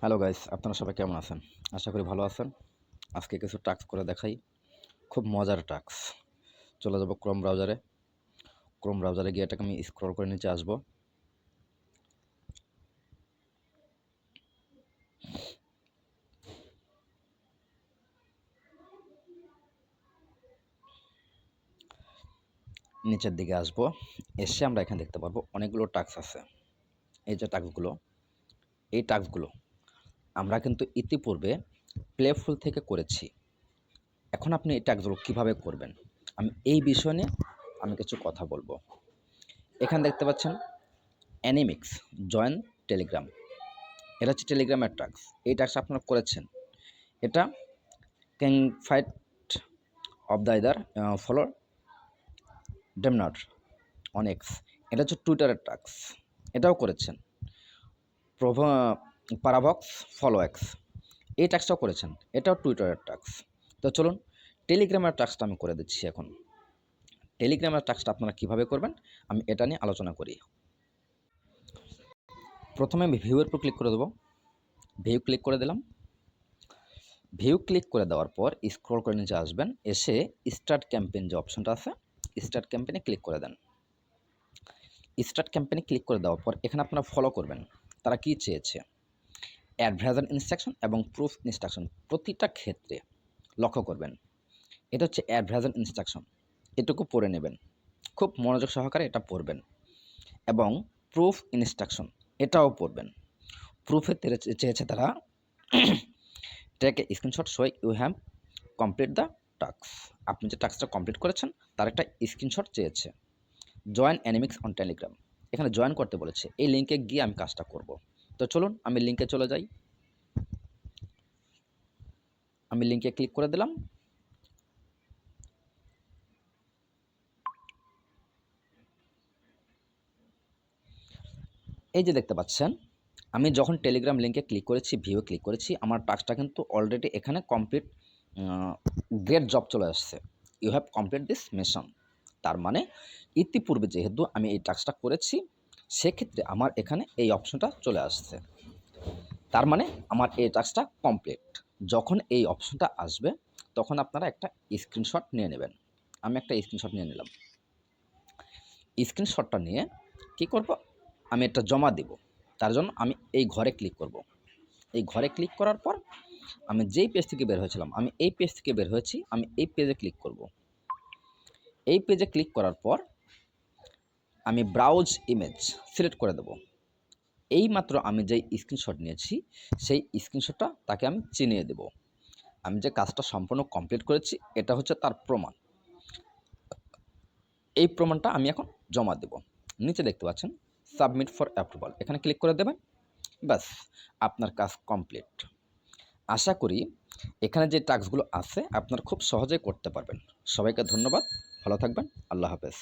Hello guys, আপনারা সবাই কেমন আছেন? আশা করি ভালো আছেন। আজকে কিছু টাস্ক করে দেখাই। খুব মজার টাস্ক। চলে যাব ক্রোম ব্রাউজারে। ক্রোম ব্রাউজারে গিয়ে এটাকে আমি স্ক্রল করে নিচে আসব। নিচের দিকে আসব। এসে আমরা এখানে দেখতে পারবো অনেকগুলো টাস্ক আছে। এই যে টাস্কগুলো, এই টাস্কগুলো আমরা কিন্তু ইতিপূর্বে প্লেফুল থেকে করেছি। এখন আপনি এই টাস্কগুলো কীভাবে করবেন? এই বিষয় নিয়ে আমি কিছু কথা বলবো। এখানে দেখতে পাচ্ছেন অ্যানিমিক্স জয়েন টেলিগ্রাম। এটা হচ্ছে টেলিগ্রামের টাস্ক। এই টাস্ক আপনারা করেছেন। এটা can fight of the either follow demeanour on X. এটা হচ্ছে টুইটারের টাস্ক। এটাও করেছেন। পারাভক্স ফলো এক্স, এই টাস্কটাও করেছেন। এটাও টুইটারের টাস্ক। তো চলুন টেলিগ্রামের টাস্কটা আমি করে দিচ্ছি এখন। টেলিগ্রামের টাস্কটা আপনারা কীভাবে করবেন আমি এটা নিয়ে আলোচনা করি। প্রথমে আমি ভিউয়ের উপর ক্লিক করে দেবো। ভিউ ক্লিক করে দিলাম। ভিউ ক্লিক করে দেওয়ার পর স্ক্রল করে নিচে আসবেন। এসে স্টার্ট ক্যাম্পেইন যে অপশনটা আছে, স্টার্ট ক্যাম্পেইনে ক্লিক করে দেন। স্টার্ট ক্যাম্পেইনে ক্লিক করে দেওয়ার পর এখানে আপনারা ফলো করবেন তারা কী চেয়েছে। অ্যাডভাইজার ইনস্ট্রাকশন এবং প্রুফ ইনস্ট্রাকশন প্রতিটা ক্ষেত্রে লক্ষ্য করবেন। এটা হচ্ছে অ্যাডভাইজার ইনস্ট্রাকশন, এটুকু পড়ে নেবেন, খুব মনোযোগ সহকারে এটা পড়বেন। এবং প্রুফ ইনস্ট্রাকশন এটাও পড়বেন। প্রুফে চেয়েছে তারা take a screenshot show you have complete the task. আপনি যে টাস্কটা কমপ্লিট করেছেন তার একটা স্ক্রিনশট চেয়েছে। জয়েন অ্যানিমিক্স অন টেলিগ্রাম, এখানে জয়েন করতে বলেছে। এই লিঙ্কে গিয়ে আমি কাজটা করব। তো চলুন আমি লিঙ্কে চলে যাই। আমি লিঙ্কে ক্লিক করে দিলাম। এই যে দেখতে পাচ্ছেন, আমি যখন টেলিগ্রাম লিঙ্কে ক্লিক করেছি, ভিউ ক্লিক করেছি, আমার টাস্কটা কিন্তু অলরেডি এখানে কমপ্লিট গ্রেট জব চলে আসছে। You have complete this mission. তার মানে ইতিপূর্বে যেহেতু আমি এই টাস্কটা করেছি, সেক্ষেত্রে আমার এখানে এই অপশনটা চলে আসছে। তার মানে আমার এই টাস্কটা কমপ্লিট। যখন এই অপশনটা আসবে তখন আপনারা একটা স্ক্রিনশট নিয়ে নেবেন। আমি একটা স্ক্রিনশট নিয়ে নিলাম। স্ক্রিনশটটা নিয়ে কী করব, আমি এটা জমা দেব। তার জন্য আমি এই ঘরে ক্লিক করব। এই ঘরে ক্লিক করার পর আমি যেই পেজ থেকে বের হয়েছিলাম, আমি এই পেজ থেকে বের হয়েছি, আমি এই পেজে ক্লিক করব। এই পেজে ক্লিক করার পর আমি ব্রাউজ ইমেজ সিলেক্ট করে দেব। এইমাত্র আমি যেই স্ক্রিনশট নিয়েছি সেই স্ক্রিনশটটা তাকে আমি চিনিয়ে দেব। আমি যে কাজটা সম্পূর্ণ কমপ্লিট করেছি এটা হচ্ছে তার প্রমাণ। এই প্রমাণটা আমি এখন জমা দেব। নিচে দেখতে পাচ্ছেন সাবমিট ফর অ্যাপ্রুভাল, এখানে ক্লিক করে দেবেন। ব্যাস, আপনার কাজ কমপ্লিট। আশা করি এখানে যে টাস্কগুলো আছে আপনারা খুব সহজেই করতে পারবেন। সবাইকে ধন্যবাদ, ভালো থাকবেন, আল্লাহ হাফেজ।